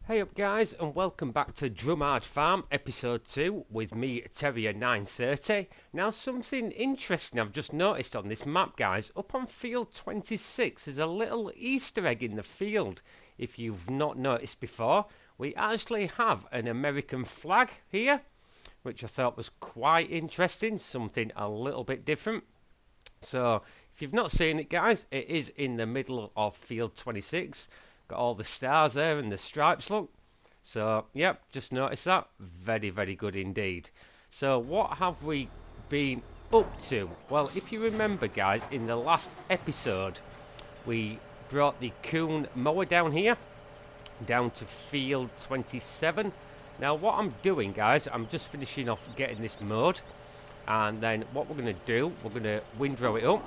Hey up guys, and welcome back to Drumard Farm episode 2 with me Terrier 930. Now something interesting I've just noticed on this map guys, up on field 26 there's a little Easter egg in the field. If you've not noticed before, we actually have an American flag here, which I thought was quite interesting, something a little bit different. So if you've not seen it guys, it is in the middle of field 26. Got all the stars there and the stripes, look. So, yep, just noticed that. Very, very good indeed. So, what have we been up to? Well, if you remember, guys, in the last episode, we brought the coon mower down here, down to field 27. Now, what I'm doing, guys, I'm just finishing off getting this mowed. And then what we're going to do, we're going to windrow it up.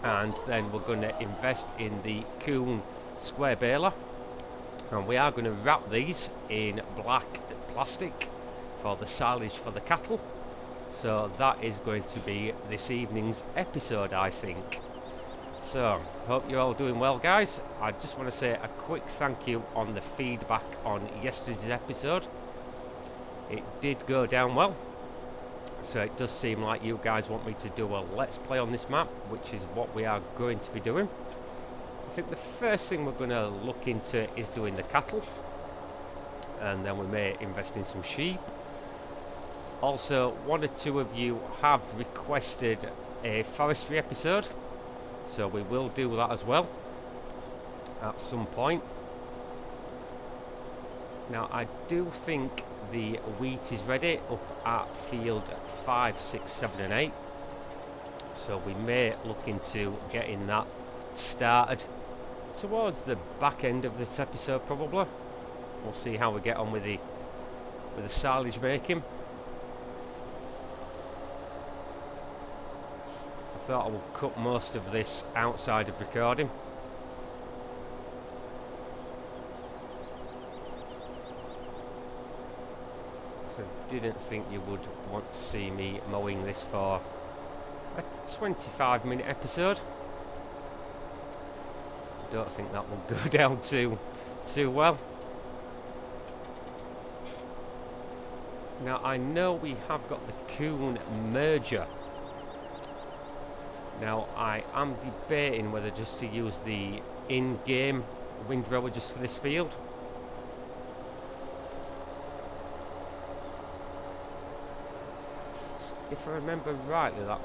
And then we're going to invest in the coon square baler, and we are going to wrap these in black plastic for the silage for the cattle. So that is going to be this evening's episode, I think. So hope you're all doing well guys. I just want to say a quick thank you on the feedback on yesterday's episode. It did go down well, so it does seem like you guys want me to do a let's play on this map, which is what we are going to be doing. I think the first thing we're going to look into is doing the cattle, and then we may invest in some sheep. Also, one or two of you have requested a forestry episode, so we will do that as well at some point. Now I do think the wheat is ready up at field 5, 6, 7 and 8, so we may look into getting that started towards the back end of this episode probably. We'll see how we get on with the silage making. I thought I would cut most of this outside of recording. So I didn't think you would want to see me mowing this for a 25-minute episode. Don't think that will go down too well. Now I know we have got the coon merger. Now I am debating whether just to use the in-game windrower just for this field. If I remember rightly, that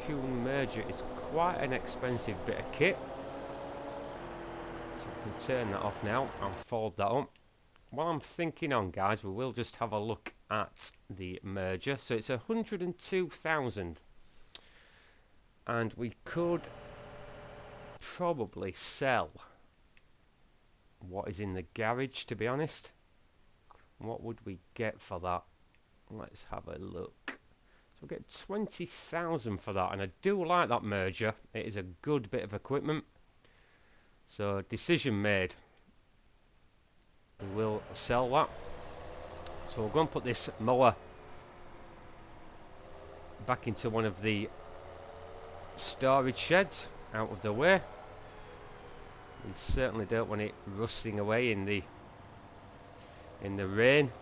coon merger is quite an expensive bit of kit. So we can turn that off now and fold that up. While I'm thinking on guys, we will just have a look at the merger. So it's 102,000, and we could probably sell what is in the garage, to be honest. What would we get for that? Let's have a look. So we'll get 20,000 for that, and I do like that merger. It is a good bit of equipment. So decision made. We will sell that. So we'll go and put this mower back into one of the storage sheds out of the way. We certainly don't want it rusting away in the rain.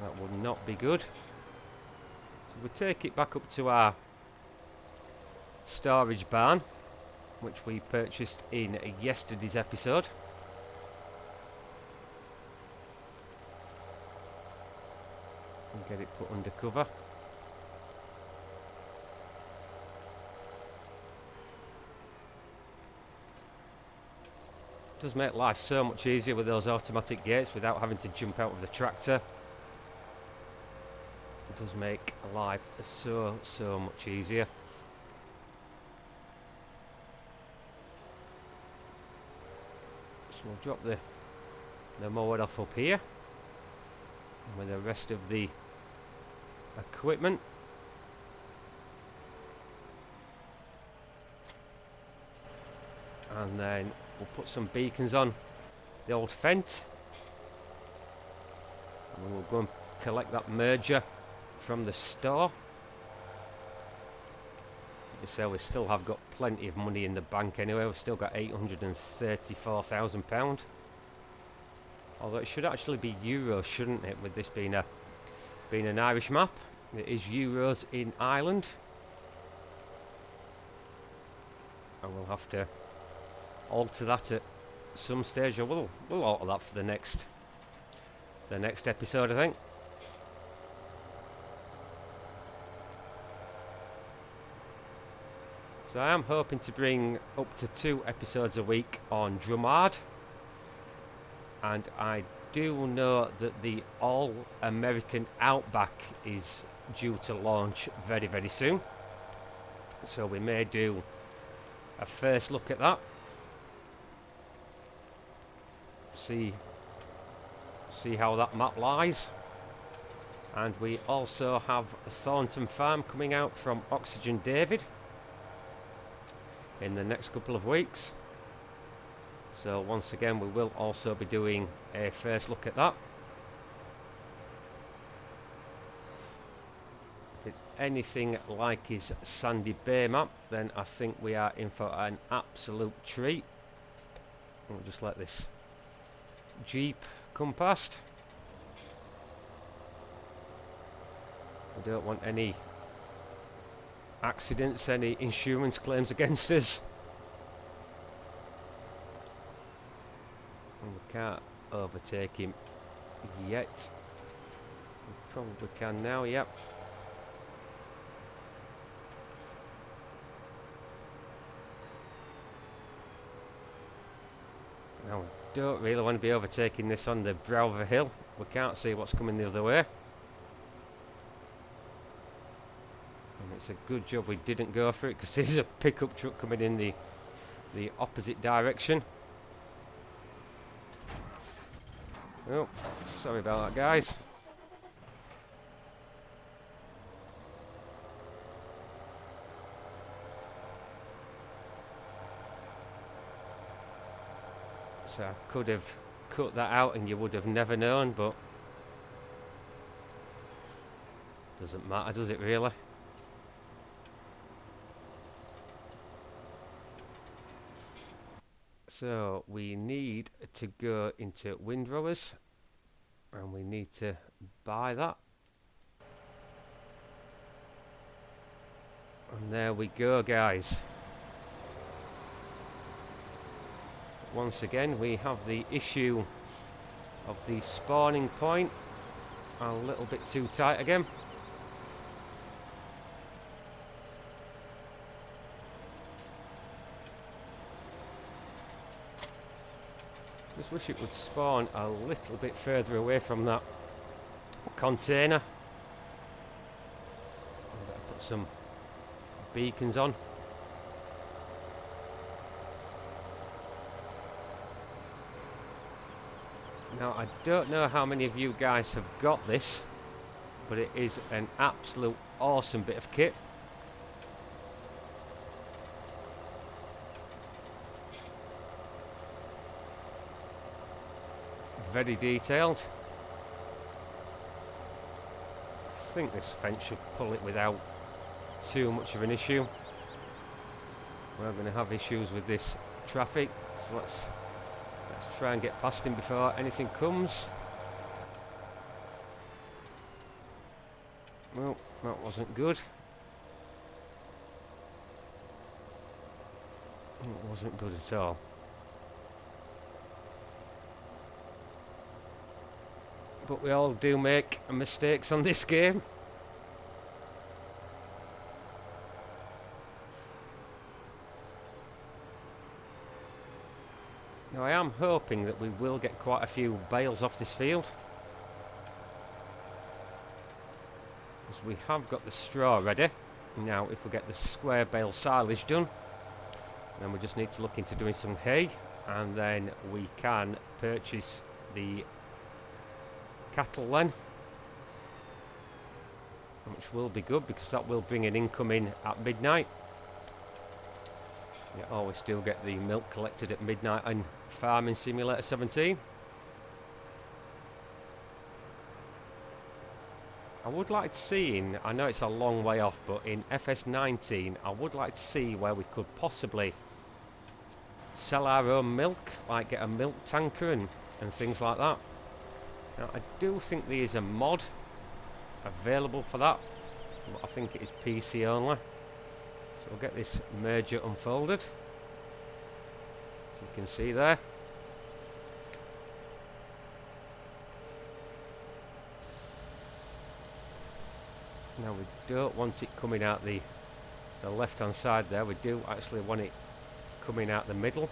That would not be good. So we'll take it back up to our storage barn, which we purchased in yesterday's episode. And get it put under cover. It does make life so much easier with those automatic gates without having to jump out of the tractor. It does make life so much easier. So we'll drop the mower off up here with the rest of the equipment. And then we'll put some beacons on the old fence, and we'll go and collect that merger from the store. we say, we still have got plenty of money in the bank anyway. We've still got £834,000. Although it should actually be euros, shouldn't it, with this being an Irish map. It is euros in Ireland. And we'll have to alter that at some stage. We'll alter that for the next episode, I think. So I am hoping to bring up to 2 episodes a week on Drumard. And I do know that the All-American Outback is due to launch very, very soon. So we may do a first look at that. See how that map lies. And we also have Thornton Farm coming out from Oxygen David in the next couple of weeks. So once again, we will also be doing a first look at that. If it's anything like his Sandy Bay map, then I think we are in for an absolute treat. We'll just let this Jeep come past. We don't want any accidents, any insurance claims against us. And we can't overtake him yet. We probably can now, yep. Now we don't really want to be overtaking this on the brow of a hill. We can't see what's coming the other way. And it's a good job we didn't go for it, because there's a pickup truck coming in the opposite direction. Oh, sorry about that, guys. So I could have cut that out and you would have never known, but doesn't matter, does it really? So we need to go into windrowers, and we need to buy that. And there we go, guys. Once again, we have the issue of the spawning point a little bit too tight again. Just wish it would spawn a little bit further away from that container. I'm gonna put some beacons on. Now, I don't know how many of you guys have got this, but it is an absolute awesome bit of kit. Very detailed. I think this fence should pull it without too much of an issue. We're going to have issues with this traffic, so let's try and get past him before anything comes. Well, that wasn't good. It wasn't good at all. But we all do make mistakes on this game. Now I am hoping that we will get quite a few bales off this field, because we have got the straw ready. Now if we get the square bale silage done, then we just need to look into doing some hay, and then we can purchase the cattle then, which will be good because that will bring an income in at midnight. You always do get the milk collected at midnight on Farming Simulator 17. I would like to see I know it's a long way off, but in FS19 I would like to see where we could possibly sell our own milk, like get a milk tanker and things like that. Now I do think there is a mod available for that, but I think it is PC only. So we'll get this merger unfolded, as you can see there. Now we don't want it coming out the left hand side there, we do actually want it coming out the middle.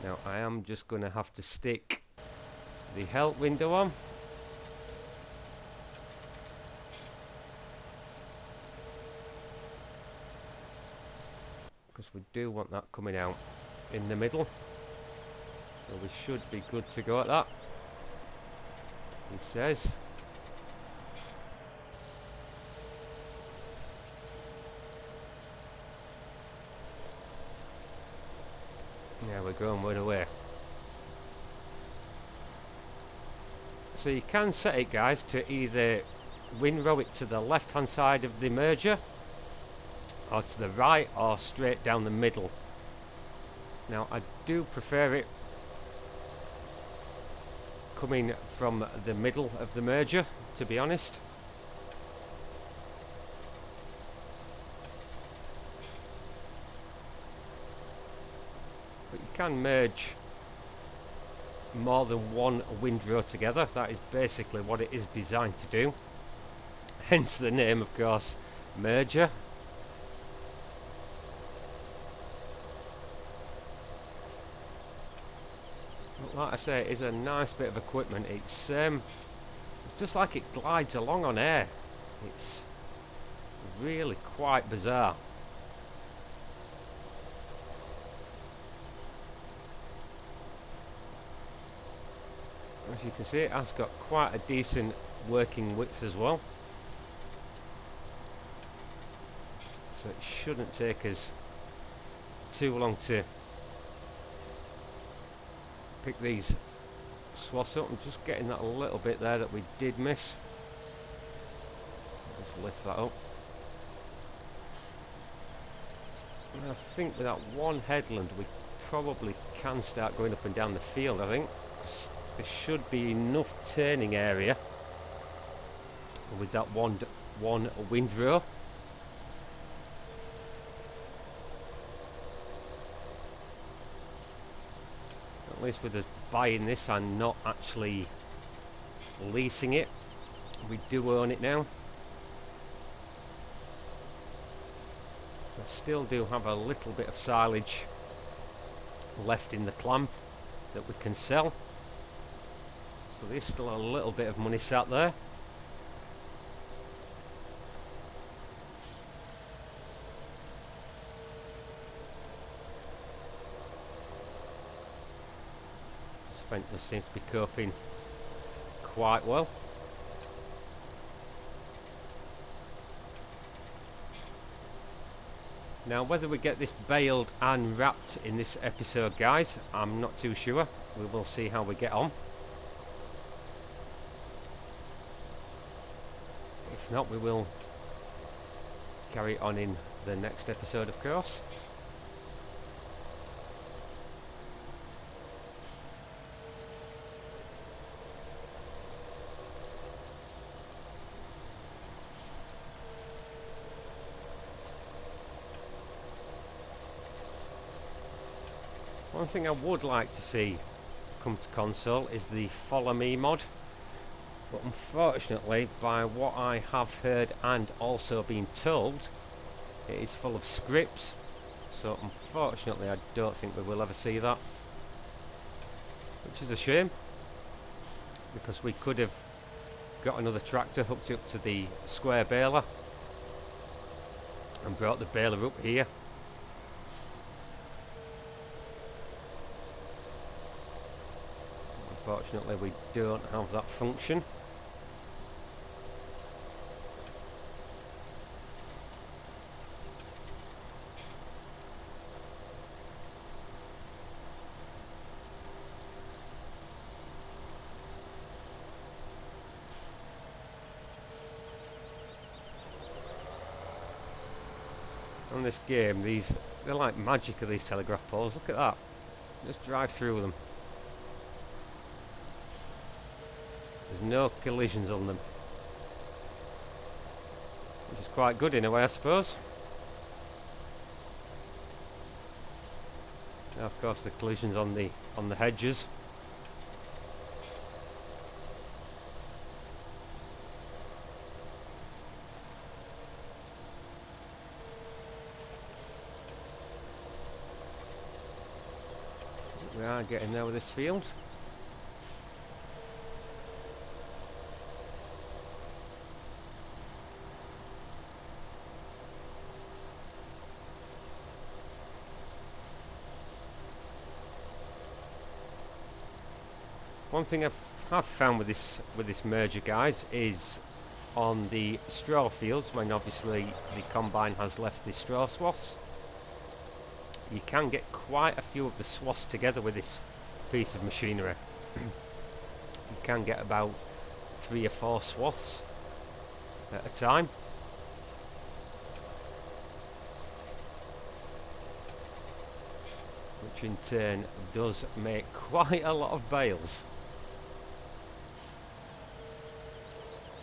Now I am just going to have to stick the help window on. Because we do want that coming out in the middle. So we should be good to go at that. He says. Yeah, we're going right away. So you can set it, guys, to either windrow it to the left hand side of the merger, or to the right, or straight down the middle. Now I do prefer it coming from the middle of the merger, to be honest. But you can merge more than one windrow together. That is basically what it is designed to do. Hence the name, of course, merger. Like I say, it is a nice bit of equipment. It's just like it glides along on air. It's really quite bizarre. As you can see, it has got quite a decent working width as well. So it shouldn't take us too long to pick these swaths up. I'm just getting that a little bit there that we did miss. Let's lift that up. And I think with that one headland we probably can start going up and down the field, I think. There should be enough turning area with that one windrow. At least with us buying this and not actually leasing it, we do own it now. I still do have a little bit of silage left in the clamp that we can sell, so there's still a little bit of money sat there. This seems to be coping quite well. Now whether we get this baled and wrapped in this episode, guys, I'm not too sure. We will see how we get on. If not, we will carry on in the next episode, of course. One thing I would like to see come to console is the Follow Me mod, but unfortunately, by what I have heard and also been told, it is full of scripts, so unfortunately I don't think we will ever see that, which is a shame, because we could have got another tractor hooked up to the square baler and brought the baler up here. Unfortunately, we don't have that function. On this game, they're like magic of these telegraph poles. Look at that. Just drive through them. There's no collisions on them. Which is quite good in a way, I suppose. Now, of course, the collisions on the hedges. We are getting there with this field. One thing I've found with this merger, guys, is on the straw fields, when obviously the combine has left the straw swaths, you can get quite a few of the swaths together with this piece of machinery. You can get about 3 or 4 swaths at a time. Which in turn does make quite a lot of bales.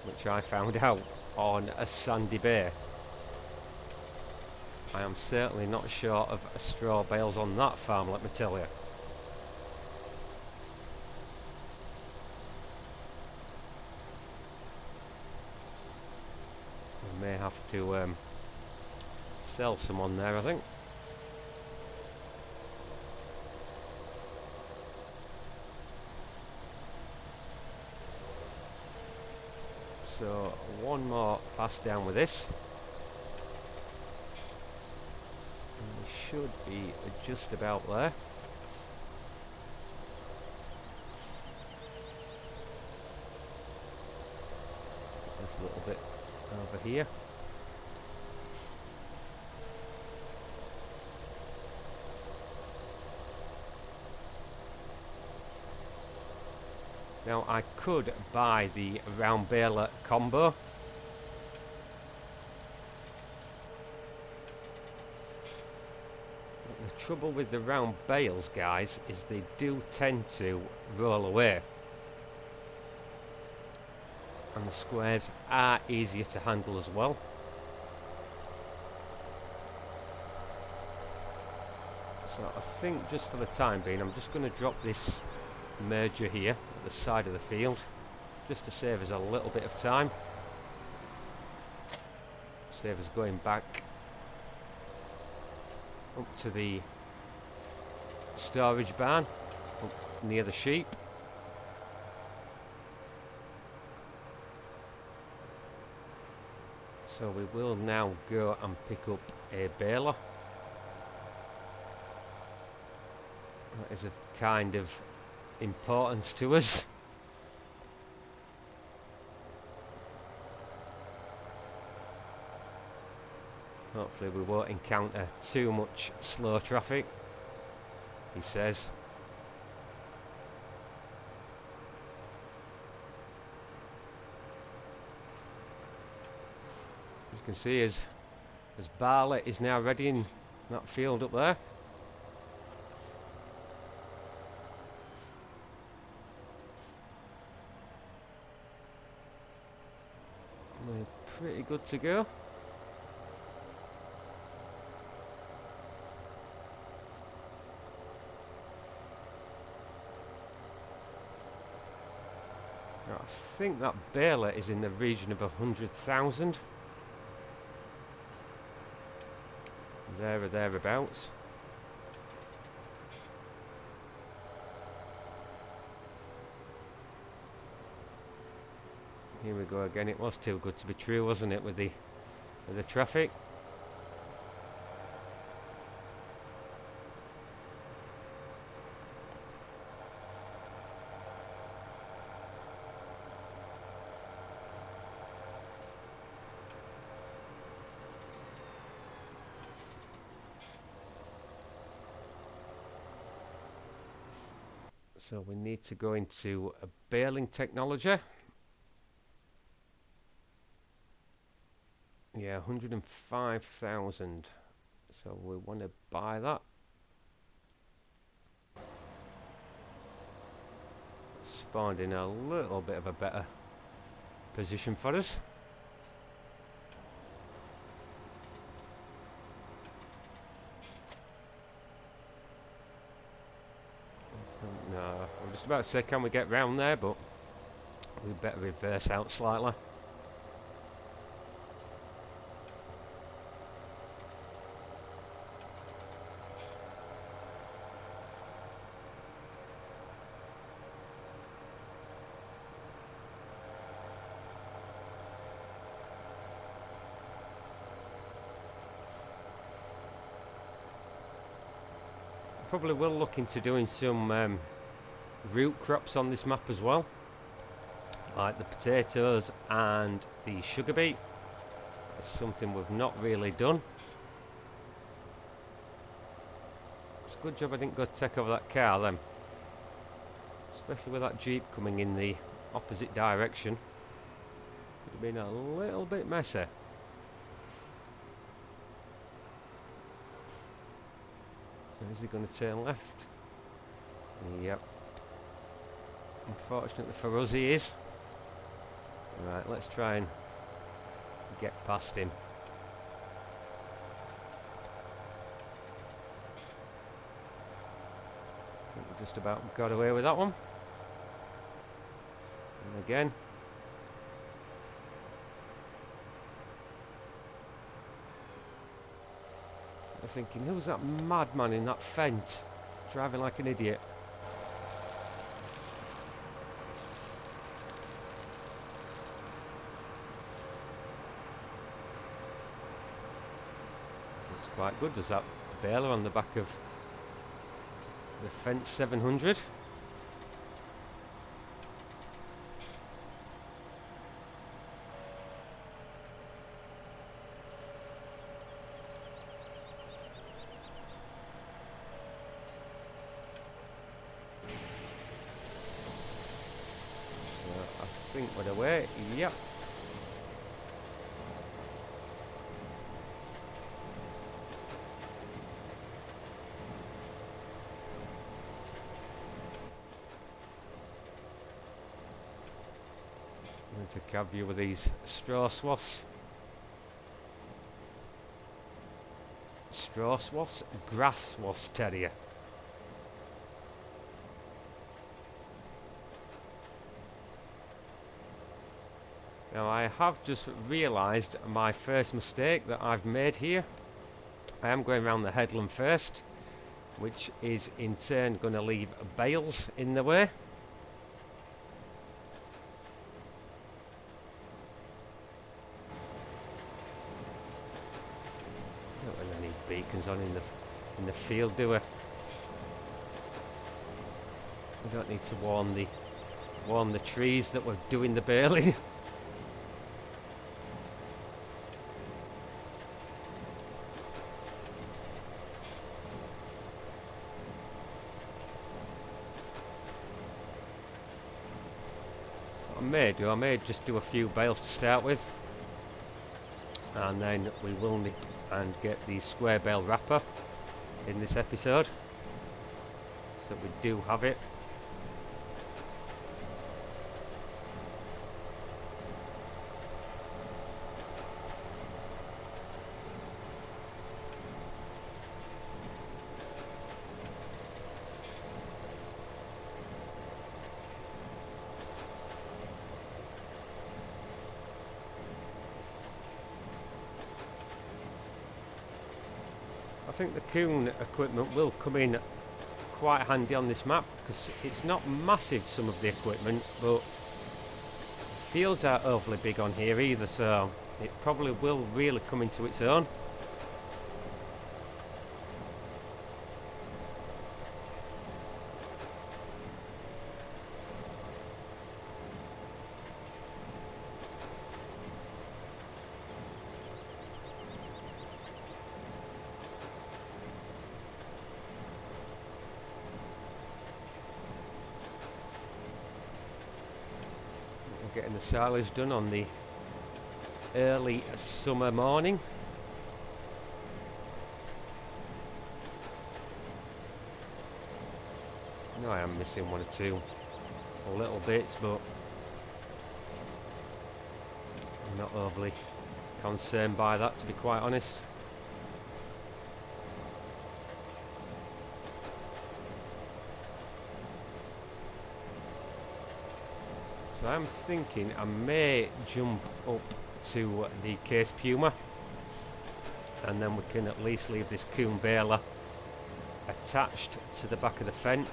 Which I found out on a sandy bay. I am certainly not short of straw bales on that farm, let me tell you. We may have to sell some on there, I think. So one more pass down with this. And we should be just about there. Just a little bit over here. Now I could buy the round baler combo. But the trouble with the round bales, guys, is they do tend to roll away. And the squares are easier to handle as well. So I think just for the time being, I'm just going to drop this merger here at the side of the field, just to save us a little bit of time. Save us going back up to the storage barn up near the sheep. So we will now go and pick up a baler. That is a kind of importance to us. Hopefully we won't encounter too much slow traffic, he says. As you can see, as barley is now ready in that field up there. We're pretty good to go. Now, I think that baler is in the region of 100,000. There or thereabouts. Here we go again. It was too good to be true, wasn't it, with the traffic? So we need to go into a baling technology. Yeah, 105,000 So we want to buy that. Spawned in a little bit of a better position for us. No, I'm just about to say, can we get round there, but we better reverse out slightly. Probably will look into doing some root crops on this map as well, like the potatoes and the sugar beet. That's something we've not really done. It's a good job I didn't go take over that car then, especially with that Jeep coming in the opposite direction. Would have been a little bit messy. Is he going to turn left? Yep. Unfortunately for us, he is. Right, let's try and get past him. I think we just about got away with that one. And again. I'm thinking, who's that madman in that Fent driving like an idiot? Looks quite good. There's that baler on the back of the Fent 700. I think we're away. Yep. Into cab view with these straw swaths. Straw swaths? Grass swaths, terrier. Now I have just realised my first mistake that I've made here. I am going around the headland first, which is in turn going to leave bales in the way. Don't really need beacons on in the field, do we? We don't need to warn the trees that we're doing the baling. I may just do a few bales to start with, and then we will nip and get the square bale wrapper in this episode, so we do have it. I think the Kuhn equipment will come in quite handy on this map, because it's not massive, some of the equipment, but fields aren't overly big on here either, so it probably will really come into its own. Getting the silage done on the early summer morning. know I am missing one or two little bits, but I'm not overly concerned by that, to be quite honest. So I'm thinking I may jump up to the case Puma, and then we can at least leave this coon baler attached to the back of the fence.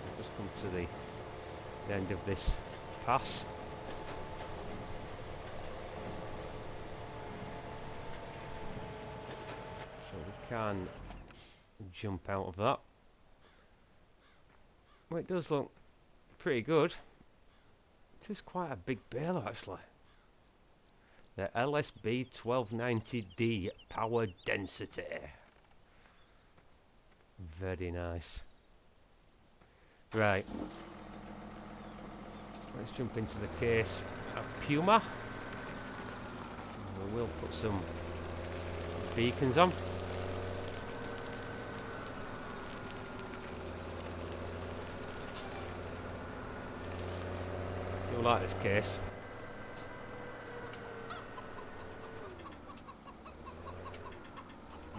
We'll just come to the end of this pass. So we can jump out of that. Well, it does look pretty good. It is quite a big baler actually. The LSB 1290D power density. Very nice. Right. Let's jump into the case of Puma. We will put some beacons on. I like this case.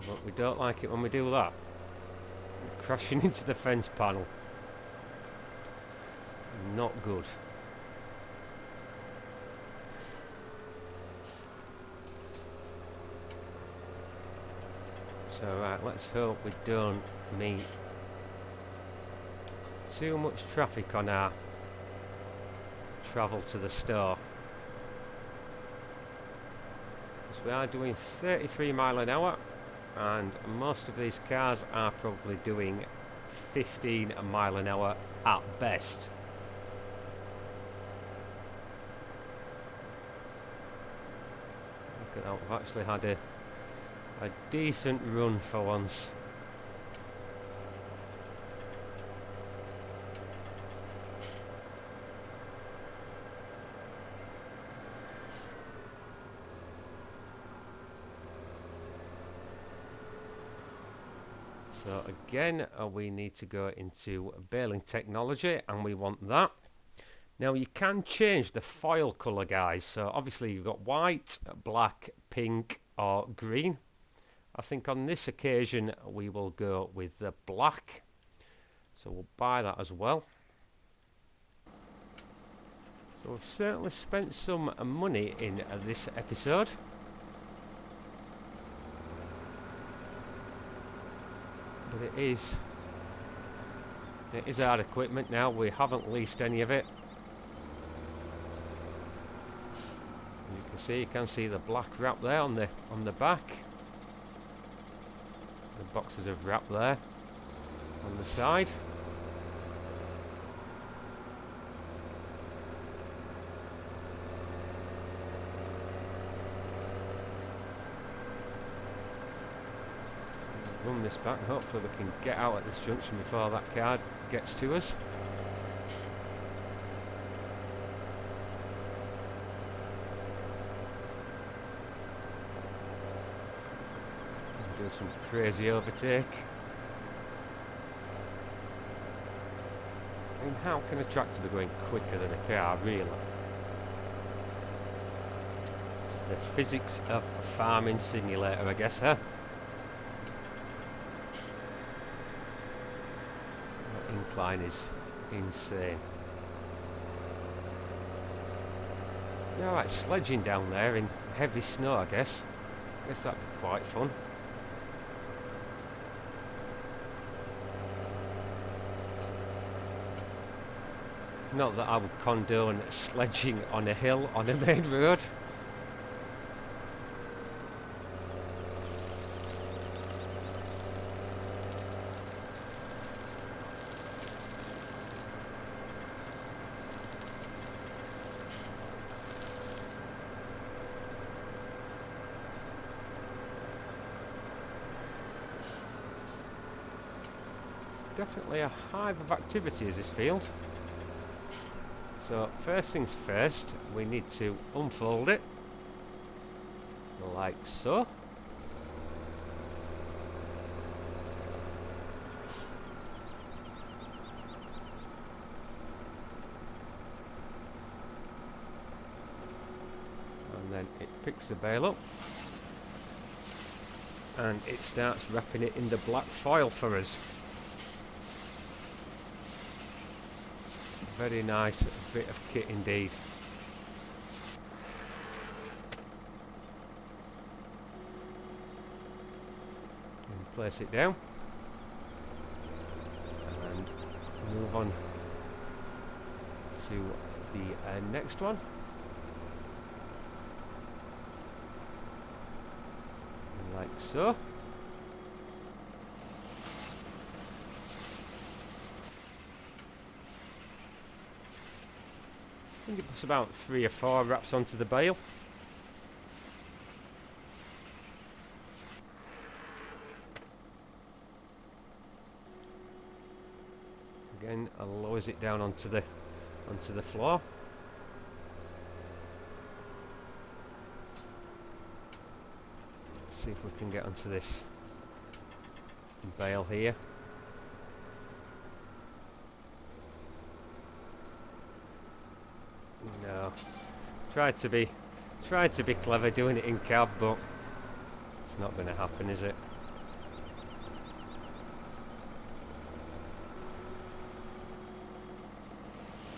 But we don't like it when we do that. It's crashing into the fence panel. Not good. So right, let's hope we don't meet too much traffic on our travel to the store. So we are doing 33 miles an hour, and most of these cars are probably doing 15 miles an hour at best. Look at that, we've actually had a decent run for once. So again, we need to go into baling technology, and we want that. Now you can change the foil colour, guys. So obviously you've got white, black, pink or green. I think on this occasion we will go with the black. So we'll buy that as well. So we've certainly spent some money in this episode. But it is our equipment now. We haven't leased any of it. And you can see the black wrap there on the back. The boxes of wrap there on the side. Run this back, hopefully we can get out at this junction before that car gets to us. Do some crazy overtake. I mean, how can a tractor be going quicker than a car, really? The physics of farming simulator, I guess, huh? Incline is insane. Alright, sledging down there in heavy snow, I guess. That'd be quite fun. Not that I would condone sledging on a hill on a main road. Definitely a hive of activity is this field. So first things first, we need to unfold it like so. And then it picks the bale up and it starts wrapping it in the black foil for us. Very nice bit of kit indeed. And place it down and move on to the next one. Like so. I think it puts about 3 or 4 wraps onto the bale. Again, I'll lowers it down onto the floor. Let's see if we can get onto this bale here. No, tried to be clever doing it in cab, but it's not going to happen, is it?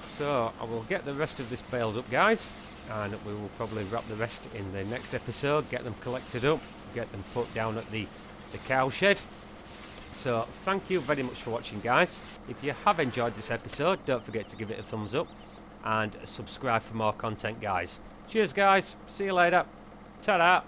So I will get the rest of this baled up, guys, and we will probably wrap the rest in the next episode, get them collected up, get them put down at the cow shed. So thank you very much for watching, guys. If you have enjoyed this episode, don't forget to give it a thumbs up and subscribe for more content, guys. Cheers, guys. See you later. Ta-da.